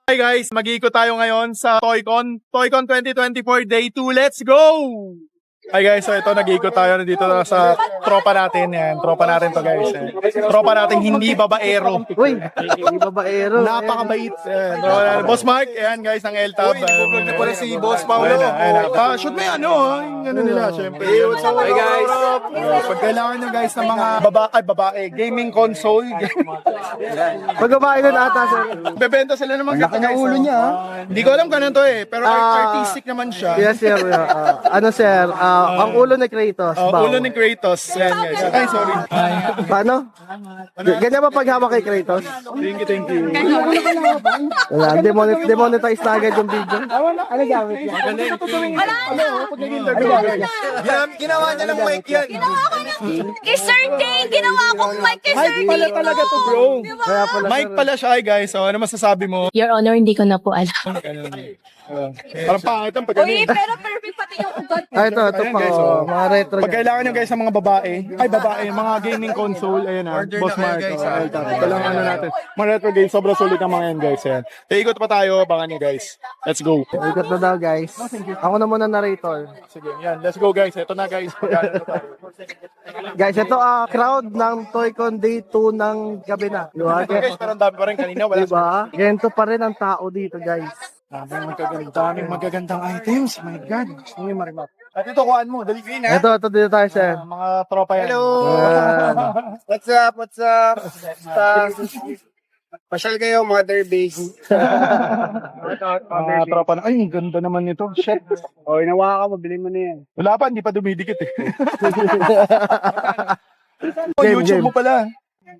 Hi guys, mag-iikot tayo ngayon sa ToyCon 2024 Day 2. Let's go! Hi guys, so ito nag-iikot tayo dito sa tropa natin. Yan, tropa natin to guys. Tropa natin hindi babaero. Uy, hindi babaero. Napakabait. Boss Mark, ayan guys, ng LTAB. Uy, pala si Boss Paulo. Shoot mo yan, ano nila, syempre. Hi guys. Pag kailangan nyo guys ng mga babae, gaming console. Pag babae nun ata, sir. Bebenta sila ng mga Laki ng ulo niya. Hindi ko alam kanon to pero artistic naman siya. Yes, sir. Ano, sir? Ang ulo ni Kratos. Ulo ni Kratos. Yan guys. Ay, sorry. Paano? Ganyan ba paghawak kay Kratos? Thank you. Wala, demonetize na agad yung video. Ano gamit yan? Ginawa niya ng mic yan. Kay Sir Dane, ginawa kong mic kay Sir Mike pala Dane. talaga to bro. Kaya pala, Mike pala siya guys. So ano masasabi mo? Your Honor, hindi ko na po alam. Parang pangit ang pag Uy, pero perfect pati yung ugat. Ito Ayan, pa. guys, Oh, mga retro. Pag kailangan nyo guys sa mga babae, mga gaming console, ayan Boss Mark, ito lang ano natin. Mga retro games, sobrang sulit ang mga yan guys. Ayan. Ikot pa tayo, abangan nyo guys. Let's go. Ikot na daw, guys. Ako na muna narrator. Sige, yan. Let's go guys. Ito na guys. Guys, ito crowd ng ToyCon Day 2 ng gabi na. Diba? Guys, parang dami pa rin kanina. Wala Diba? Ganito pa rin ang tao dito, guys. daming magagandang items. My God. Hindi marimat. At ito, kuhaan mo. Dali green ha. Ito dito tayo, sir. Mga tropa yan. Hello! What's up? Pasyal kayo, mother base. Mga tropa na. Ay, ang ganda naman nito. Shit. O, inawa ka, mabili mo na yan. Wala pa, hindi pa dumidikit eh. Game, YouTube game. mo pala.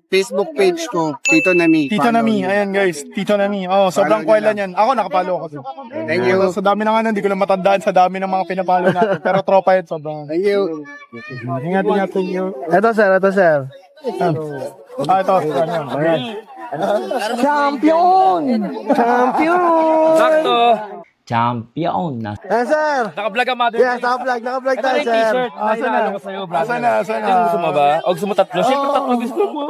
Facebook page ko, Tito Nami. Tito Nami, ayan guys, Tito Nami. Oh, sobrang Follow kwela niyan. Ako nakapalo ako. Thank you. Sa dami na nga hindi ko lang matandaan sa dami ng mga pinapalo natin. Pero tropa yan, sobrang. Thank you. Ingat, thank you. Ito, sir. Ito, sir. Ito. Ayan. Champion! Champion! Sakto. Champion na. Eh, sir. Naka-vlog ang mother. Yes, naka-vlog tayo, sir. T-shirt. Nailanalo ko sa'yo, brother. Asan na? Ano gusto mo ba? O gusto mo tatlo? Siyempre tatlo gusto mo.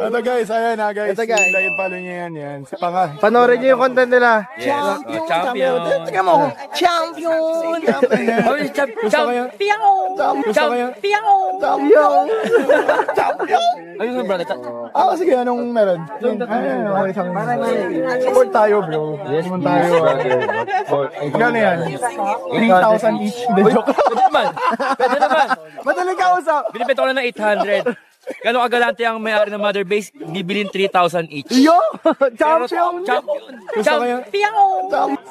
Ito guys, ayan na guys. Ito, guys. Like, follow niyo yan. Si Panga. Panoorin niyo yung content nila. Yes. Champion. Tingnan mo. Champion! Oh, champion. Ayun nga, brother. Sige, anong meron? Ayan, okay sa akin. Support tayo, bro. Yes, support tayo. Gano yan? 3,000 each. Hindi, joke lang. Pwede naman. Madaling ka usap. Binibenta ko na ng 800. Gano'ng kagalante ang may-ari ng mother base, bibilin 3,000 each. Yo! Pero Champion! champion.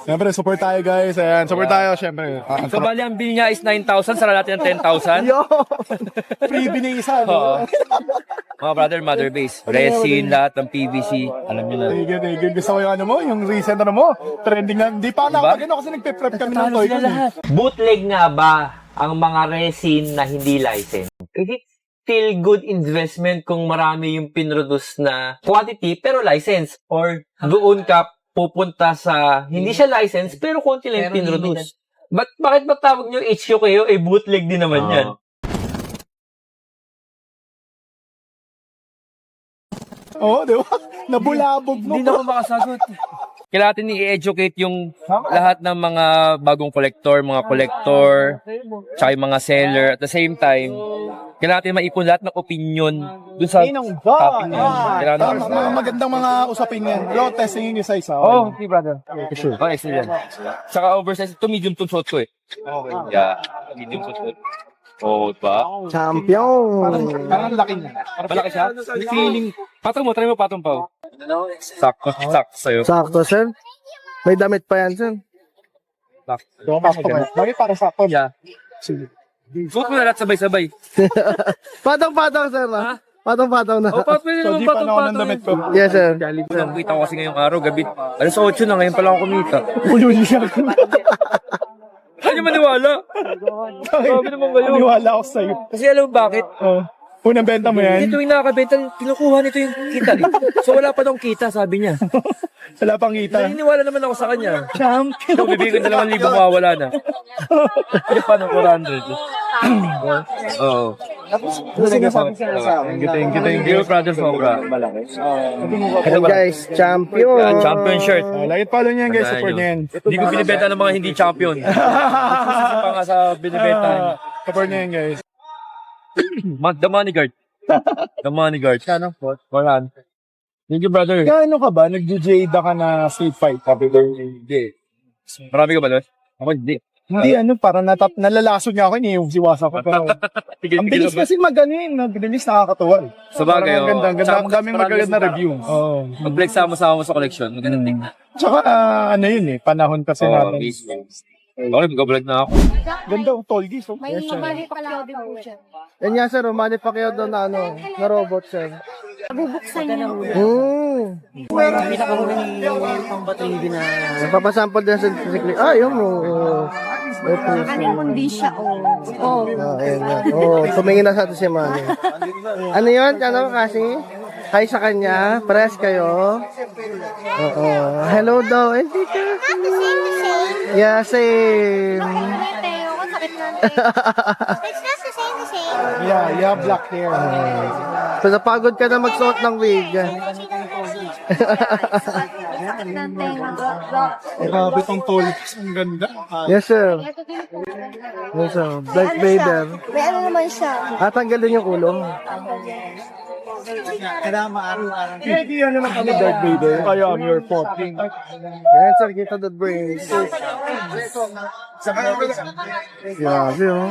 Siyempre, support tayo guys. Ayan, support tayo, siyempre. So, bali ang bill niya is 9,000, sara natin ng 10,000. Yo! Freebie na isa, Oo. no? Mga brother, mother base. Resin, lahat ng PVC. Alam niyo na. Good. Gusto ko yung ano mo, yung recent ano mo. Trending na. Hindi pa nakapagano kasi nagpe-prep kami ng toy ko. Bootleg nga ba ang mga resin na hindi licensed? Is it still good investment kung marami yung pinroduce na quantity pero license? Or doon ka pupunta sa hindi siya license pero konti lang yung pinroduce? Bakit ba tawag nyo HQ kayo? Bootleg din naman yan. Oo, di ba? Nabulabog mo. Hindi na ako makasagot. Kailangan natin i-educate yung lahat ng mga bagong collector, tsaka yung mga seller. At the same time, kailangan natin maipon lahat ng opinion doon sa topic na yun. Kailangan natin. Mga magandang mga usapin yan. Bro, testing yung isa-isa. Oh, okay, brother. Sure. Oh, excellent. Tsaka oversize. Ito medium to short ko eh. Okay. Yeah, medium to short. Oh, ba? Champion! Parang laki niya. Malaki siya? Feeling. Patong mo, try mo patong pa. Sakto sa'yo. Sakto, sir. May damit pa yan, sir. Sakto ba? Bakit para sakto? Yeah. Sige. Suot mo na lahat sabay-sabay. Patong-patong, sir. Ha? Patong-patong na. Oh, pwede So, naman di pa na ako ng patong-patong. damit ko. Yes, sir. Kita ko kasi ngayong araw, gabi. Alas 8 na, ngayon pa lang ako kumita. Ululi siya. Saan niyo maniwala? Sabi naman kayo. Maniwala ako sa'yo. Kasi alam mo bakit? Oh. Unang benta mo yan? Ito yung nakakabenta, kinukuha nito yung kita. So wala pa daw kita, sabi niya. Wala pang kita. Naniniwala naman ako sa kanya. Champion. So bibigyan ko 2,000, mawawala na. Hindi pa ng 400. Oo. Thank you. Brother Sobra. Ayan guys, champion. Champion shirt. Like it, follow niyo yan guys, support niyo yan. Hindi ko binibenta ng mga hindi champion. Isa pa nga sa binibenta. Support niyo yan guys. The Money Guard. The Money Guard. Kano? 100. Thank you, brother. Gaano ka ba? Nag-Jada ka na street fight? Hindi. Marami ka ba doon? Ako hindi. Hindi parang nalalaso niya ako, iniiwasiwasa ko. Pero ang bilis kasi mag-ano bilis nakakatuwa. Sa bagay, Parang ang ganda. Ang daming magaganda review. Oo. Mag-flex sama-sama mo sa collection. Magandang tingnan. Tsaka panahon kasi natin. Okay, mag-vlog na ako. Ganda, tall geese. May mali pala din po siya. Yan nga sir, Manny Pacquiao daw na na robot sir. Bubuksan niya. Nagpapasample din sa sikli. Yun mo. Kanin kundi siya, Ayan nga. Tumingin na sa atin si Manny. Ano yun? Ano kasi? Hi sa kanya. Press kayo. Oo. Hello daw. Yeah, same. Yeah, you have black hair. So, napagod ka na magsuot ng wig. Grabe tong tall geese. Ang ganda. Yes, sir. Yes, sir. Black Vader. May ano naman siya. Tanggalin yung ulo. Hindi na kami Darth Vader. Kaya I'm your fault. Yan, sir. Kita the brains. Grabe, oh.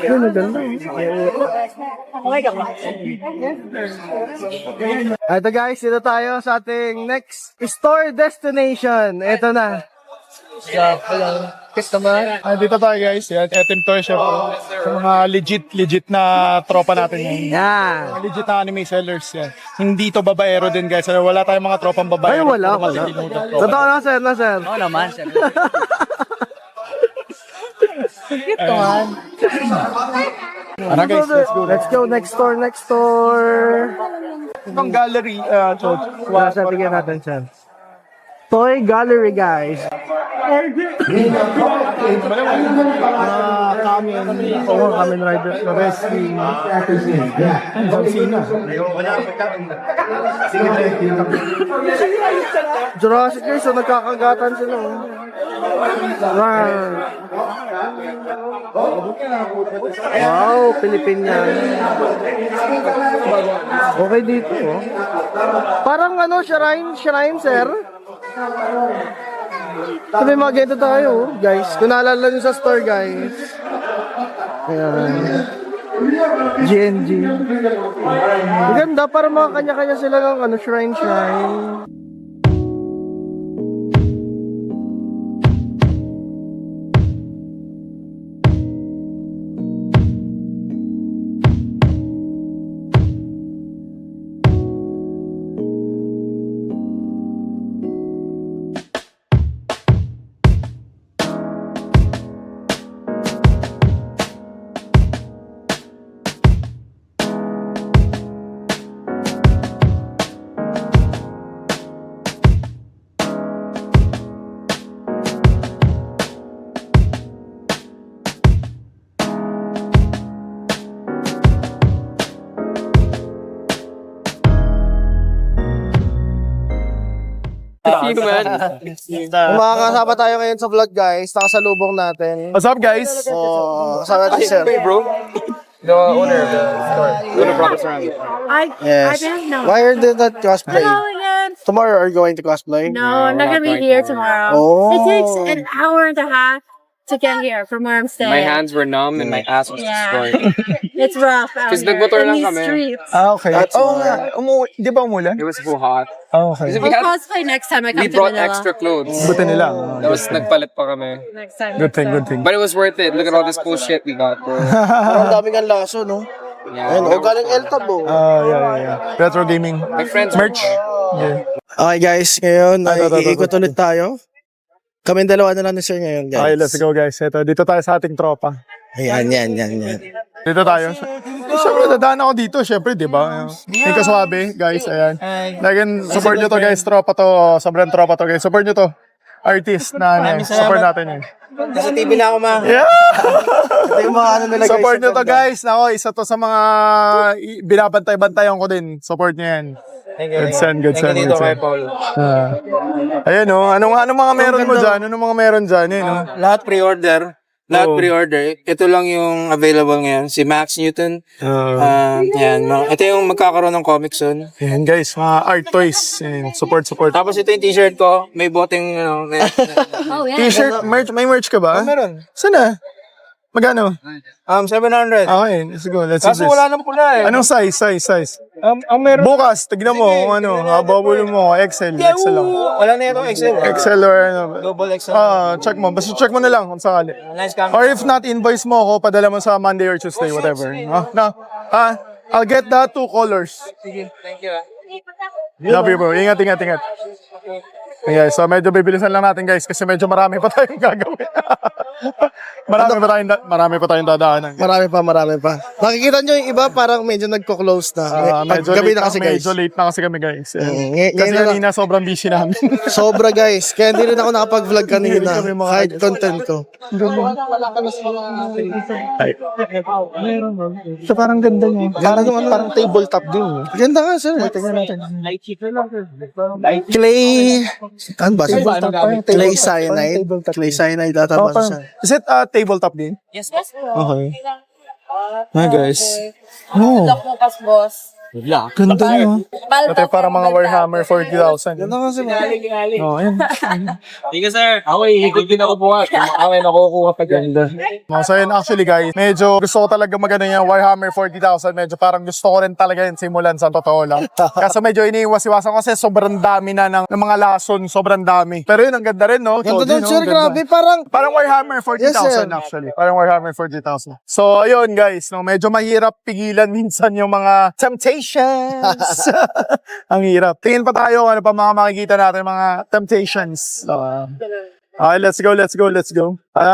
Yan, maganda. Ito guys, dito tayo sa ating next store destination. Ito na. Dito tayo guys. Yan, Etim Toy Shop. Sa mga legit na tropa natin yan. Yan. Mga legit na anime sellers yan. Hindi to babaero din guys. Wala tayong mga tropang Ay, babaero. wala. Totoo na, sir. Oo naman, sir. Ano guys, let's go. Next store. Itong gallery, Nasa tigyan natin siya. Toy Gallery, guys. Kamen Rider. wrestling, John Cena. Jurassic guys, so nagkakagatan sila. Wow, Pilipinas. Okay dito, oh. Parang shrine, sir. Sabi mga ganito tayo, guys. Kung naalala nyo sa store, guys. Ayan. GNG. Maganda, para mga kanya-kanya sila ng shrine. Makakasama tayo ngayon sa vlog, guys. Nakasalubong natin. What's up guys? Kasama natin, sir. The owner of the store. Owner Profits around. Yes. Why are you not cosplay? Tomorrow are you going to cosplay? No, I'm not gonna be here tomorrow. Oh. It takes an hour and a half to get here from where I'm staying. My hands were numb and my ass was destroyed. It's rough out Kasi here nagmotor in lang these kami. streets. Okay. That's Nga. Di ba umulan? It was so hot. Okay. Kasi I'll cosplay next time I come we to brought Manila. extra clothes. Buti nila. Tapos nagpalit pa kami. Next time. Good thing. But it was worth it. Look at all this cool shit we got, bro. Ang daming ang laso, no? Yeah. Ayun, galing Eltab, oh. Yeah. Retro gaming. My friends Merch. Yeah. Okay, guys. Ngayon, Ito. iikot ulit tayo. Kami dalawa na lang ni sir ngayon, guys. Okay, let's go guys. Dito tayo sa ating tropa. Ayan. Dito tayo. Siyempre, dadaan ako dito. Siyempre, di ba? May kaswabe, guys. Ayan. Lagyan, support nyo to, guys. Tropa to. Sobrang tropa to, guys. Support nyo to. artist na support natin yun. Sa TV na ako, ma. Yeah! Ito yung mga ano nila, guys. Support nyo to guys. Nako, isa to sa mga binabantay-bantayan ko din. Support nyo yan. Good son, good son. Good son. Ayan o. Anong mga meron mo dyan? Anong mga meron dyan? Yun, no? Lahat pre-order. Lahat Oo. pre-order. Ito lang yung available ngayon. Si Max Newton. Yan. Ito yung magkakaroon ng comic soon. Ayan guys, mga art toys. Ayan, support. Tapos ito yung t-shirt ko. May boteng, Oh, yeah. T-shirt, merch, may merch ka ba? meron. Saan na? Magkano? 700. Okay, let's go. Let's do Kaso this. wala nang pula eh. Anong size? Ang meron. Bukas, tignan mo kung ano. Hababulin mo, XL lang. Wala na ito, XL. XL or ano. Double XL. Check mo. Basta check mo na lang kung sakali. Nice camera. Or if not, invoice mo ako, padala mo sa Monday or Tuesday, whatever. I'll get the 2 colors. Sige, thank you. Love you, bro. Ingat. Okay, so medyo bibilisan lang natin guys kasi medyo marami pa tayong gagawin. marami pa tayong dadaanan. Marami pa. Nakikita nyo yung iba parang medyo nagko-close na. Gabi na kasi, guys. Medyo late na kasi kami guys. Ngayon Kasi na lang. kanina sobrang busy namin. Sobra, guys. Kaya hindi rin ako nakapag-vlog kanina. Kami mga Kahit content ko. So parang ganda niya. Parang tabletop din. Ganda nga, sir. Clay... Ano ba? Clay cyanide. Clay cyanide data ba siya? Is it tabletop din? Yes, boss. Okay. Hi guys. Oh, Bukas, boss. ganda niya. Ito yung parang mga Warhammer 40,000. Ganda nga, sir. Oh, ayan. Thank you, sir. Ako, ikot din ako bukas. Ako, nakukuha pa ganda. So yun, actually guys, medyo gusto ko talaga magano yung Warhammer 40,000. Medyo parang gusto ko rin talaga yung simulan sa totoo lang. Kaso medyo iniiwas-iwasan kasi sobrang dami na ng mga lason, sobrang dami. Pero yun, ang ganda rin, no? Ganda Cody, doon, no? sir. Ganda. Grabe. Parang... Parang Warhammer 40,000 Yes, sir. actually. Parang Warhammer 40,000. So, ayun guys, no, medyo mahirap pigilan minsan yung mga temptations. Ang hirap. Tingin pa tayo, ano pa mga makikita natin, mga temptations. Okay, let's go.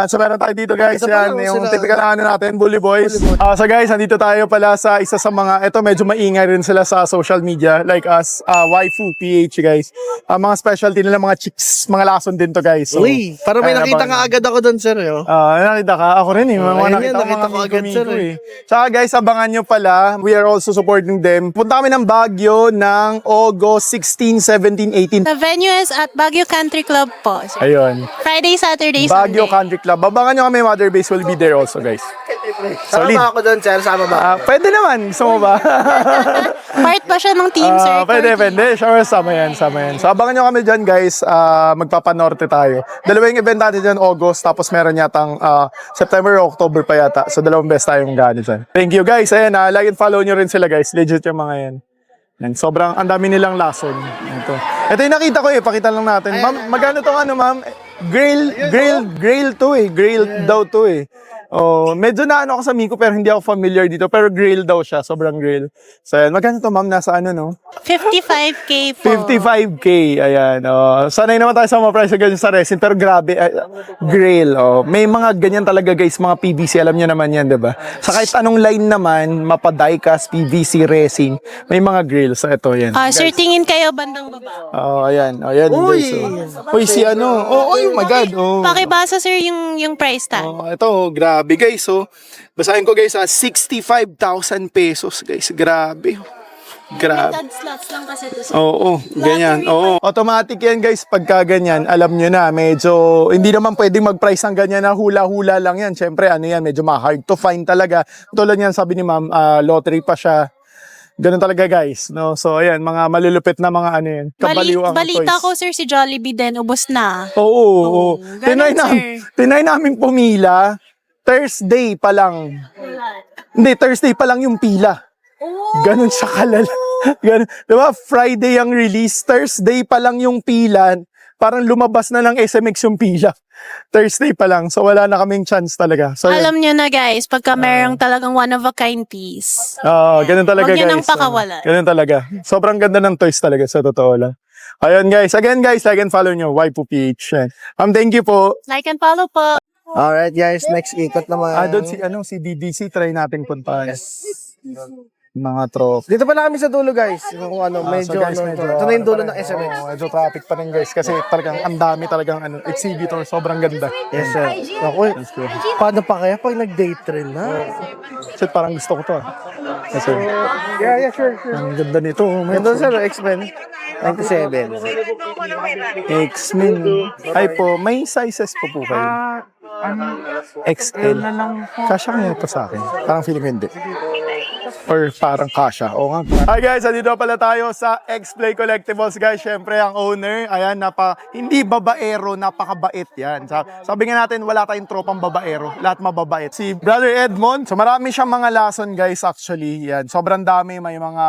So meron tayo dito guys, Ito pa yan, lang yung sila. typical na ano natin, Bully Boys. So guys, nandito tayo pala sa isa sa mga, ito medyo maingay rin sila sa social media, like us, Waifu PH guys. Mga specialty nila, mga chicks, mga lason din to guys. So, Uy, parang may ayun, nakita abangan. nga agad ako doon, sir. Yo. Nakita ka? Ako rin eh. Mga ayun nakita yan, nakita ko mga agad, sir, eh. Tsaka guys, abangan nyo pala. We are also supporting them. Punta kami ng Baguio ng August 16, 17, 18. The venue is at Baguio Country Club po. sir. Ayun. Friday, Saturday, Baguio Sunday. Country Club. Abangan nyo kami. Mother Base will be there also guys. Sama Solid. ba ako doon, sir? Sama ba? Pwede naman. Gusto mo ba? Part pa siya ng team, sir. Pwede. Sure, sama yan. So abangan nyo kami dyan guys. Magpapanorte tayo. Dalawang event natin dyan August. Tapos meron yatang September o October pa yata. So dalawang best tayong gano'n dyan. Thank you guys. Ayan, like and follow nyo rin sila guys. Legit yung mga yan. Yan, sobrang ang dami nilang lason. Ito yung nakita ko eh. Pakita lang natin. Ma'am, magkano tong ano ma'am? Grill to eh. Grill daw to eh. Oh, medyo na ano ako sa Miko pero hindi ako familiar dito. Pero grill daw siya. Sobrang grill. So yan. Magkano to ma'am? Nasa ano no? 55K po. 55K. Ayan. Oh. Sanay naman tayo sa mga price ganyan sa resin. Pero grabe. Grill. Oh. May mga ganyan talaga guys. Mga PVC. Alam nyo naman yan, diba? Sa kahit anong line naman, mapa-diecast, PVC, resin. May mga grill. So ito yan. Sir, tingin kayo bandang baba. Oh, ayan. Ayan. Uy! Guys, oh. Uy, si ano. Oh, my God. Oh. Pakibasa, sir, yung price tag. Oh, ito, grabe guys. So, basahin ko guys, 65,000 pesos guys. Grabe. Limited slots lang kasi to, sir. Oo, ganyan. Oo. Automatic yan guys, pagka ganyan, alam nyo na, medyo, hindi naman pwedeng mag-price ng ganyan na hula-hula lang yan. Siyempre, ano yan, medyo hard to find talaga. Tulad yan, sabi ni ma'am, lottery pa siya. Ganun talaga guys, no? So ayan, mga malulupit na mga ano yan. Kabaliwang Balita toys. ko, sir, si Jollibee din, ubos na. Oo. ganun, sir. Tinry namin pumila. Thursday pa lang. Hindi, Thursday pa lang yung pila. Ganun siya kalala. Ganun. Diba? Friday ang release. Thursday pa lang yung pila. Parang lumabas na lang SMX yung pila. Thursday pa lang. So wala na kaming chance talaga. So, Alam nyo na, guys, pagka merong talagang one-of-a-kind piece. ganun talaga Huwag nyo guys. nang pakawalan. Ganun talaga. Sobrang ganda ng toys talaga sa totoo lang. Ayun guys. Again guys, like and follow nyo. Waifu PH. Yan. Thank you po. Like and follow po. Alright, guys. Next ikot naman. Doon si DDC. Try nating puntahan. Mga trop. Dito pala kami sa dulo, guys. Kung ano, So medyo, guys, ano, medyo, ito na yung dulo ng SMX. Medyo traffic pa rin guys kasi talagang ang dami talagang exhibitor, sobrang ganda. Yes, sir. Ako, paano pa kaya pag nag-day trail na? Shit, parang gusto ko to ah. Kasi Yeah, sure. ang ganda nito. Ito, sir, X-Men. 97. X-Men. Ay po, may sizes po kayo. XL. Kasha kaya ito sa akin? Parang feeling ko hindi. Or parang kasha. O nga. Hi guys, andito pala tayo sa X-Play Collectibles guys. Syempre ang owner, ayan, hindi babaero, napakabait yan. Sabi nga natin, wala tayong tropang babaero. Lahat mababait. Si Brother Edmond, so marami siyang mga lason guys actually. Yan, sobrang dami. May mga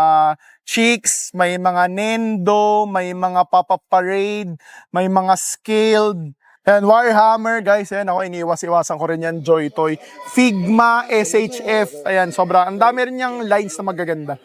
chicks, may mga Nendo, may mga Papa Parade, may mga Scaled. Ayan, Warhammer, guys. Ayan, ako iniwas-iwasan ko rin yan. Joy Toy. Figma, SHF. Ayan, sobrang. Ang dami rin yung lines na magaganda.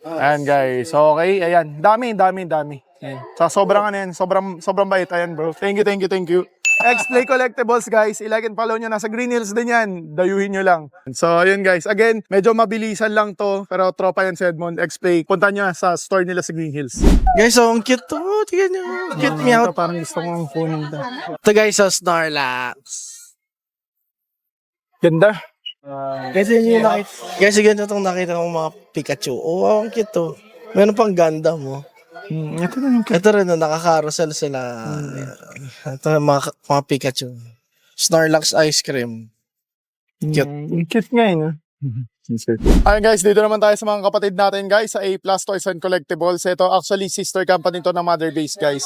Ayan, guys. Okay, ayan. Dami. Ayan. So, sobrang ano yan. Sobrang bait. Ayan, bro. Thank you. X-Play Collectibles, guys. I-like and follow nyo. Nasa Green Hills din yan. Dayuhin nyo lang. So, ayun, guys. Again, medyo mabilisan lang to. Pero tropa yan si Edmond. X-Play. Punta nyo sa store nila sa Green Hills. Guys, so, ang cute to. Tignan nyo. Cute meow. Ito, parang gusto kong kunin ito. Ito, guys, so, Snorlax. Ganda. Guys, yun yung nakita. Guys, ganito itong nakita kong mga Pikachu. Oh, ang cute to. Meron pang Gundam mo. Ito na yung Ito rin, naka-carousel sila. Ito, mga Pikachu. Snorlax ice cream. Cute. Cute nga yun. Ayun guys, dito naman tayo sa mga kapatid natin guys sa A Plus Toys and Collectibles. Ito actually sister company to ng Mother Base guys.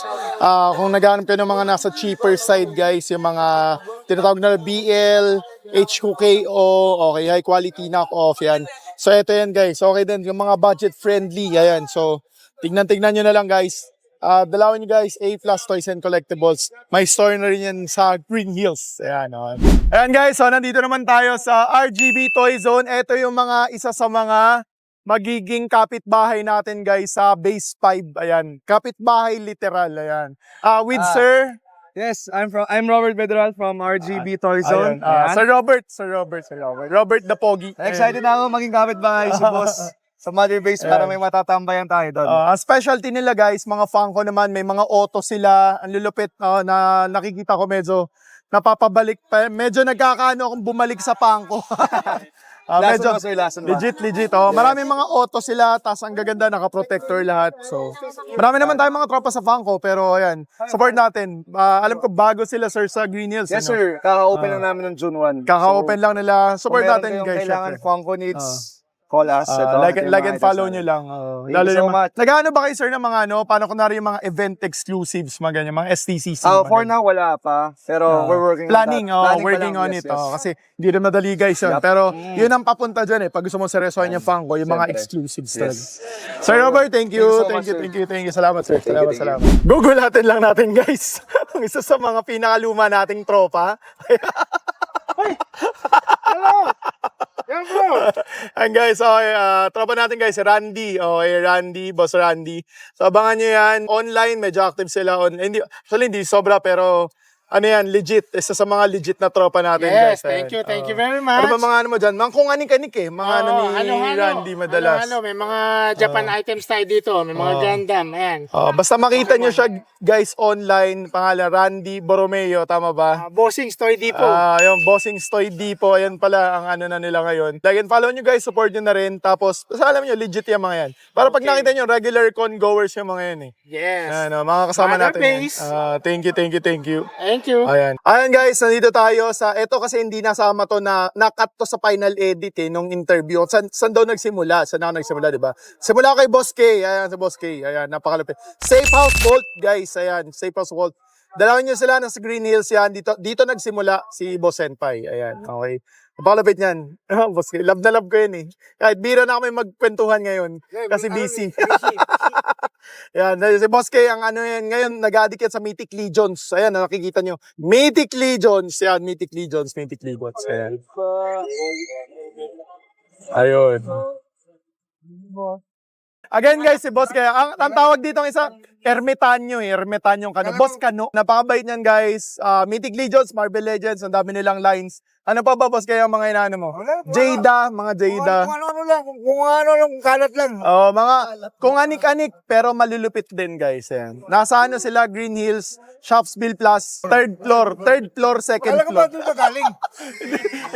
Kung naghahanap kayo ng mga nasa cheaper side guys, yung mga tinatawag na BL, HQKO, okay, high quality knock-off yan. So ito yan guys, okay din, yung mga budget friendly, ayan. So tignan nyo na lang guys. Dalawin nyo guys, A Plus Toys and Collectibles. May store na rin yan sa Green Hills. Ayan, ayan guys, so nandito naman tayo sa RGB Toy Zone. Ito yung isa sa mga magiging kapitbahay natin guys sa Base 5. Ayan, kapitbahay literal. Ayan. With Sir... Yes, I'm Robert Bedral from RGB Toy Zone. Ayan, Sir Robert. Robert the Pogi. Excited na ako maging kapitbahay si boss sa Mother Base para may matatambayan tayo doon. Ang specialty nila guys, mga Funko naman, may mga auto sila, ang lulupit na nakikita ko medyo napapabalik pa, medyo nagkakaano akong bumalik sa Funko. Medyo legit. Maraming mga auto sila, tas ang gaganda, naka-protector lahat. So, marami naman tayong mga tropa sa Funko, pero ayan, support natin. Alam ko bago sila sir sa Green Hills. Yes sir, kaka-open lang namin ng June 1. Kaka-open lang nila. Support natin guys. Kailangan syempre. Funko needs, call us. Like and follow nyo lang. Thank you so much. Nag-ano ba kayo sir ng mga paano kunwari yung mga event exclusives, mga ganyan, mga STCC? For now, wala pa. Pero we're working Planning, on that. working pa on lang, it. yes. Kasi hindi rin madali guys yun. Pero yun ang papunta dyan Pag gusto mo seryosohin yung Funko, yung mga exclusives talaga. Sir Robert, thank you. Thank you. Salamat sir. Salamat. Gugulatin lang natin guys. Ang isa sa mga pinakaluma nating tropa. And guys, okay, tropa natin guys, Randy. Okay, Boss Randy. So abangan nyo yan. Online, medyo active sila. Actually, hindi sobra, pero ano yan, legit. Isa sa mga legit na tropa natin guys. Thank you very much. Ano ba mga ano mo dyan? Mga kung anik-anik mga ano ni Randy madalas. May mga Japan items tayo dito, may mga Gundam, ayan. Basta makita nyo siya guys online, pangalan Randy Borromeo, tama ba? Bossing's Toy Depot. Yung Bossing's Toy Depot, ayan pala ang ano na nila ngayon. Like and follow nyo guys, support nyo na rin. Tapos, basta alam nyo, legit yung mga yan. Para pag nakita nyo, regular con goers yung mga yan Yes. Mga kasama Mother natin. Base. Thank you. Thank you. Ayan guys, nandito tayo sa, eto kasi hindi nasama to na-cut to sa final edit nung interview. Saan daw nagsimula? Saan ako nagsimula, di ba? Simula kay Boss K. Ayan, sa Boss K. Ayan, napakalupit. Safe House Vault, guys. Ayan, Safe House Vault. Dalawin nyo sila nasa Green Hills yan. Dito nagsimula si Boss Senpai. Ayan, okay. Napakalupit yan. Boss K, love na love ko yun Kahit bira na kami magkwentuhan ngayon. Kasi busy. Yan, si Boss K, ang ano yan, ngayon nag-addict yan sa Mythic Legions. Ayan, nakikita nyo. Mythic Legions. Yan, Mythic Legions. Ayan. Ayun. Again guys, si Boss K, ang tawag dito ng isa, Ermitanyo Ermitanyong Kano. Boss Kano. Napakabait niyan guys. Mythic Legions, Marvel Legends, ang dami nilang lines. Ano pa ba, boss, kaya mga inaano mo? Jada, mga Jada. Kung ano lang, kung ano lang, kalat lang. Oh, mga kung anik-anik pero malulupit din, guys. Ayan. Nasa ano sila, Green Hills, Shopsville Plus, third floor, second Alam ko ba floor. doon ka galing?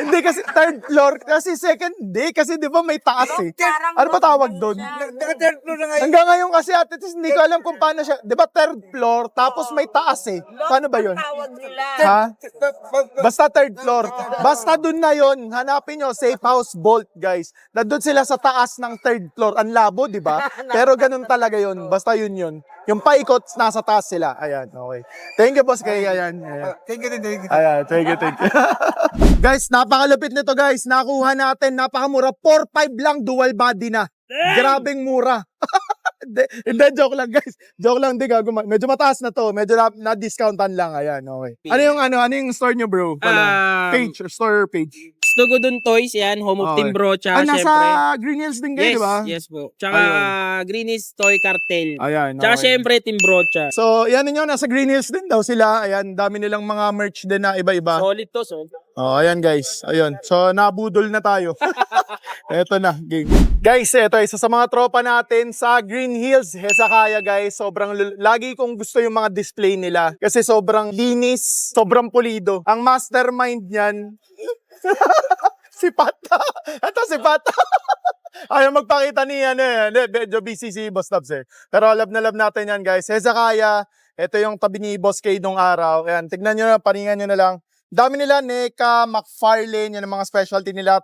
Hindi kasi third floor, kasi second, hindi, kasi di ba may taas eh. Ano ba tawag doon? Naka-third floor na ngayon. Hanggang ngayon kasi at least hindi ko alam kung paano siya. Di ba third floor, tapos may taas eh. Paano ba yun? Ha? Basta third floor. Basta dun na yun. Hanapin nyo, Safe House Bolt, guys. Nandun sila sa taas ng third floor. Ang labo, di ba? Pero ganun talaga yun. Basta yun. Yung paikot, nasa taas sila. Ayan, okay. Thank you, boss. Kaya ayan. Thank you. Ayan, thank you. Guys, napakalupit nito, guys. Nakuha natin, napakamura. 4.5 lang, dual body na. Grabing mura. Hindi, joke lang, guys. Joke lang, di gago. Medyo mataas na to. Medyo na-discountan lang. Ayan, okay. Ano yung store nyo, bro? Page, or store page. Stugodon Toys, yan. Home of Okay. Team Brocha, Ah, nasa syempre. Green Hills din kayo, di ba? Yes po. Tsaka Greenies Toy Cartel. Ayan, Tsaka okay. syempre Team Brocha. So, yan ninyo, nasa Green Hills din daw sila. Ayan, dami nilang mga merch din na iba-iba. Solid to, solid. Oh, ayan guys. Ayun. So, nabudol na tayo. Eto na, game. Guys, eto, isa sa mga tropa natin sa Green Hills, Hezekiah, guys. Sobrang, lagi kong gusto yung mga display nila. Kasi sobrang linis, sobrang pulido. Ang mastermind niyan, si Pata. Ito si Pata. Ayaw magpakita ni medyo busy si Boss Tabs eh. Pero love na love natin yan, guys. Hezekiah, ito yung tabi ni Boss K nung araw. Ayan, tignan nyo na, paningan nyo na lang. Dami nila, NECA, McFarlane, yan ang mga specialty nila.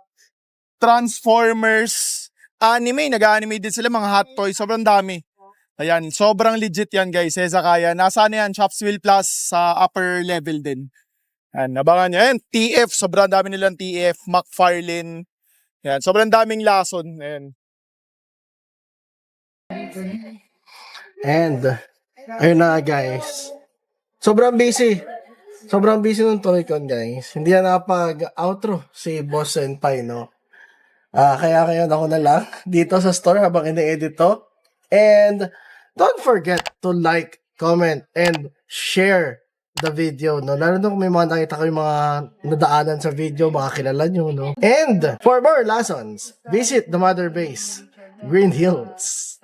Transformers, anime, nag-anime din sila, mga hot toys, sobrang dami. Ayan, sobrang legit yan, guys. Hezekiah, nasa ano yan, Shopsville Plus sa upper level din. Ayan, nabangan nyo. Ayan, TF, sobrang dami nilang TF, McFarlane. Ayan, sobrang daming lason. Ayan. And, ayun na guys. Sobrang busy. Sobrang busy ng Toycon, guys. Hindi na nakapag-outro si Boss Senpai, no? Kaya ako na lang dito sa store habang ini-edit to. And don't forget to like, comment, and share the video, no? Lalo na kung may mga nakita kayo mga nadaanan sa video, baka kilala nyo, no? And for more lessons, visit the Mother Base, Green Hills.